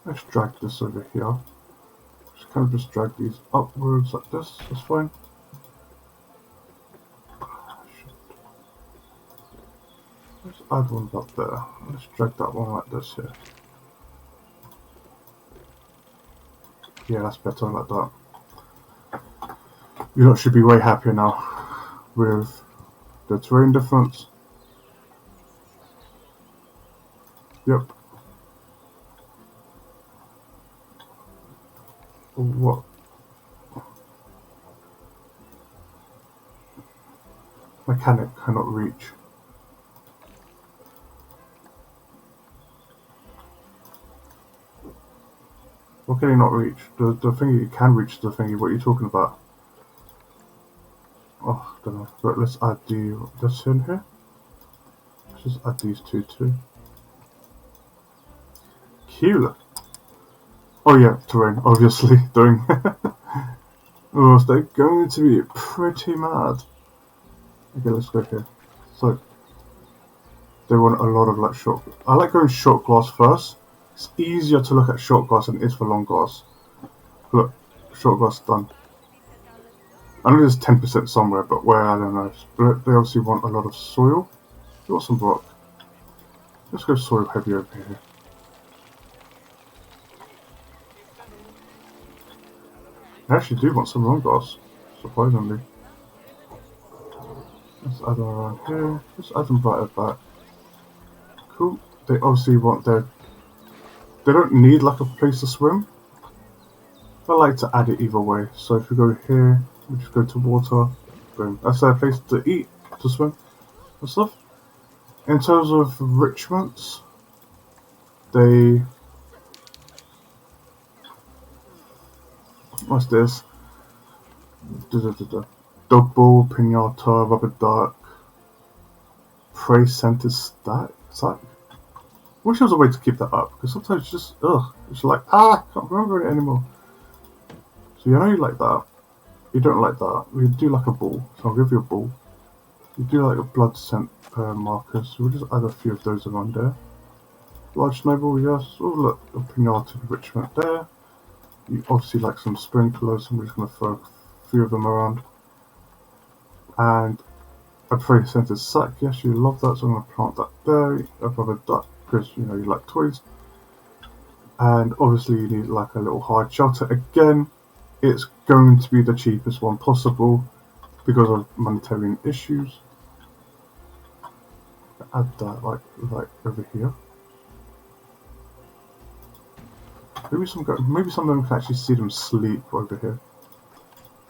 A: Let's drag this over here. Just kind of just drag these upwards like this. That's fine. Let's add one up there. Let's drag that one like this here. Yeah, that's better like that. You lot should be way happier now with the terrain difference. Yep. What? Mechanic cannot reach. What can he not reach? The thingy you can reach the thingy. What are you talking about? Oh, I don't know. But let's add this in here. Let's just add these two too. Cute. Oh yeah, terrain, obviously, doing. Oh, they're going to be pretty mad. Okay, let's go here. So, they want a lot of like short. I like going short glass first. It's easier to look at short glass than it is for long glass. Look, short glass done. I know there's 10% somewhere, but where, I don't know. But they obviously want a lot of soil. They want some rock. Let's go soil heavy over here. I actually do want some long glass, surprisingly. Let's add them around here. Let's add them right at that. Cool. They obviously want their... They don't need like a place to swim. I like to add it either way. So if we go here, we just go to water. Boom. That's their place to eat, to swim and stuff. In terms of enrichments, they... What's this? Dog ball, pinata, rubber duck, prey scented sack. Wish there was a way to keep that up, because sometimes it's just it's like I can't remember it anymore. So you know you like that. You don't like that. We do like a ball, so I'll give you a ball. You do like a blood scent markers, so we'll just add a few of those around there. Large snowball, yes. Oh look, a pinata enrichment there. You obviously like some sprinklers, so I'm just going to throw a few of them around. And a prey scented sack, yes, you love that, so I'm going to plant that there. Above a duck, because you know you like toys. And obviously you need like a little hard shelter. Again, it's going to be the cheapest one possible because of monetary issues. Add that like over here. Maybe some of them can actually see them sleep over here.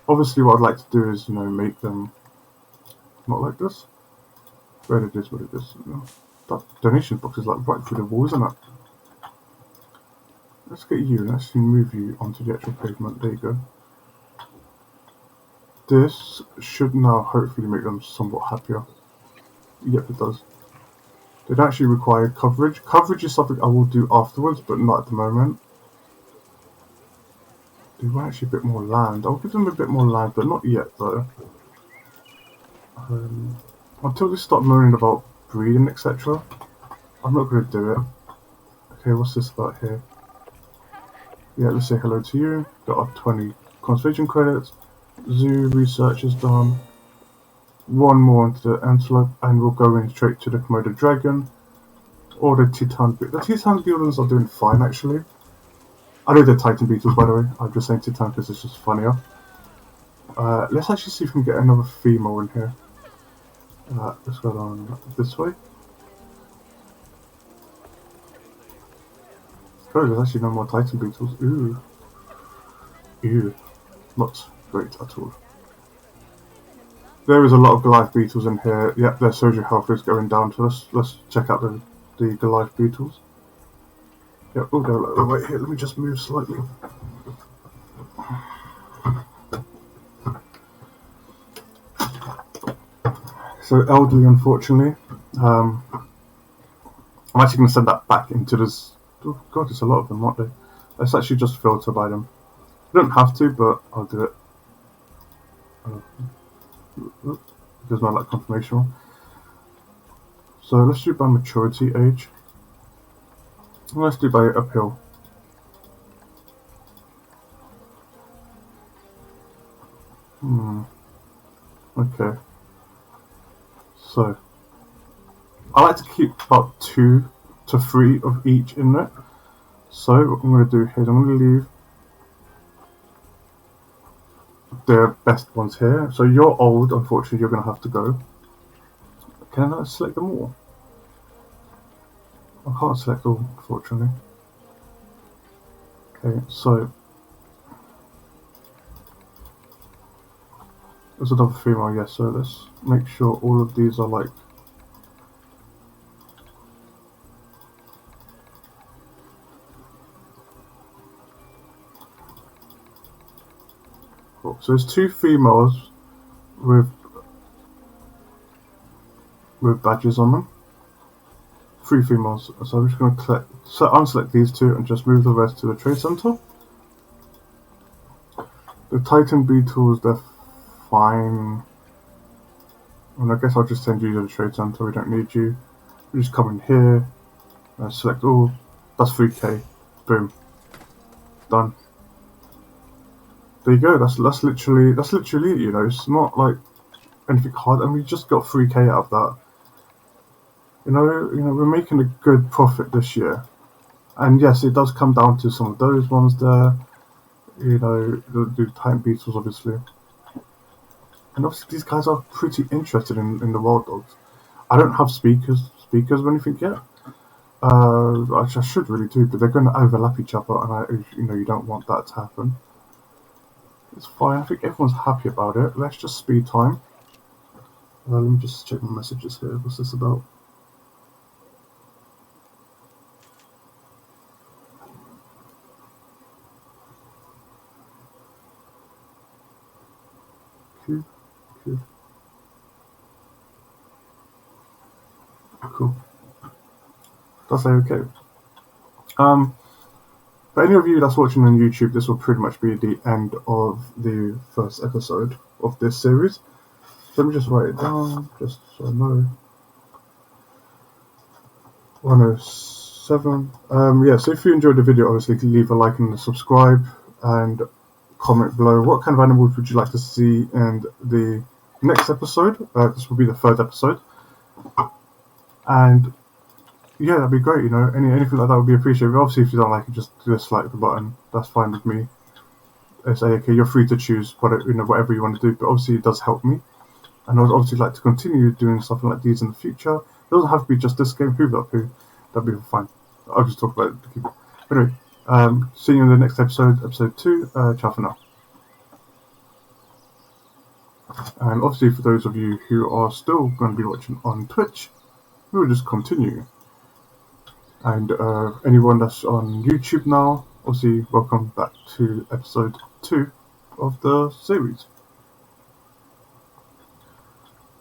A: Obviously, what I'd like to do is, you know, make them not like this. But it is what it is. You know. That donation box is like right through the wall, isn't it? Let's get you and actually move you onto the actual pavement. There you go. This should now hopefully make them somewhat happier. Yep, it does. They don't actually require coverage. Coverage is something I will do afterwards, but not at the moment. They want actually a bit more land. I'll give them a bit more land, but not yet though. Until they start moaning about breeding, etc. I'm not going to do it. Okay, what's this about here? Yeah, let's say hello to you. Got our 20 conservation credits. Zoo research is done. One more into the Antelope, and we'll go in straight to the Komodo Dragon. Or the Titan Beetles. The Titan Beetles are doing fine actually. I know they're Titan Beetles, by the way. I'm just saying Titan because it's just funnier. Let's actually see if we can get another female in here. Let's go on this way. Oh, there's actually no more Titan Beetles. Ooh. Ew. Not great at all. There is a lot of Goliath Beetles in here. Yep, their social health is going down, so let's check out the Goliath Beetles. Yep, we'll go right here. Let me just move slightly. So elderly, unfortunately. I'm actually going to send that back into this. Oh god, there's a lot of them, aren't they? Let's actually just filter by them. I don't have to, but I'll do it. There's no like confirmation. So let's do by maturity age. And let's do by uphill. Okay. So I like to keep about 2 to 3 of each in there. So what I'm going to do here is I'm going to leave the best ones here. So you're old, unfortunately you're going to have to go. Can I select them all? I can't select all, unfortunately. Okay, so there's another female, yes, so let's make sure all of these are like cool. So there's 2 females with badges on them. 3 females. So I'm just going to unselect these 2 and just move the rest to the trade center. The Titan Beetles, they're fine. And I guess I'll just send you to the trade center. We don't need you. We just come in here, select all. That's 3k. Boom. Done. There you go. That's literally it. You know, it's not like anything hard, and we just got 3k out of that. You know, we're making a good profit this year, and yes, it does come down to some of those ones there. You know, the Titan Beetles, obviously, and obviously these guys are pretty interested in the wild dogs. I don't have speakers or anything yet. I should really do, but they're going to overlap each other, and you don't want that to happen. It's fine. I think everyone's happy about it. Let's just speed time. Let me just check my messages here. What's this about? Cool. That's okay. For any of you that's watching on YouTube, this will pretty much be the end of the first episode of this series. Let me just write it down, just so I know. 107. Yeah, so if you enjoyed the video, obviously leave a like and subscribe, and comment below what kind of animals would you like to see in the next episode. This will be the 3rd episode, and yeah, that'd be great. You know, anything like that would be appreciated. Obviously, if you don't like it, just dislike the button. That's fine with me. It's okay. You're free to choose whatever you want to do. But obviously, it does help me, and I would obviously like to continue doing something like these in the future. It doesn't have to be just this game. That'd be fine. I'll just talk about it. Anyway, see you in the next episode, episode 2. Ciao for now. And obviously, for those of you who are still going to be watching on Twitch, we will just continue. And anyone that's on YouTube now, obviously welcome back to episode 2 of the series.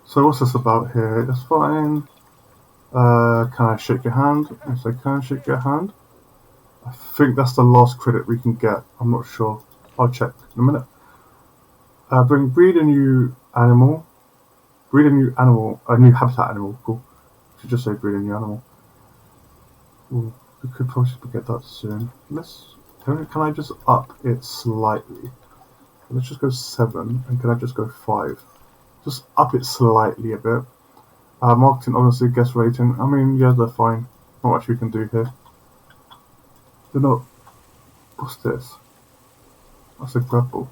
A: So what's this about here? That's fine. Can I shake your hand? Yes, I can shake your hand. I think that's the last credit we can get. I'm not sure. I'll check in a minute. Breed a new animal. A new habitat animal. Cool. Should just say breed a new animal. Ooh, we could possibly get that soon. Can I just up it slightly? Let's just go 7, and can I just go 5? Just up it slightly a bit. Marketing, honestly, guest rating. I mean, yeah, they're fine. Not much we can do here. They're not. What's this? That's a grab ball.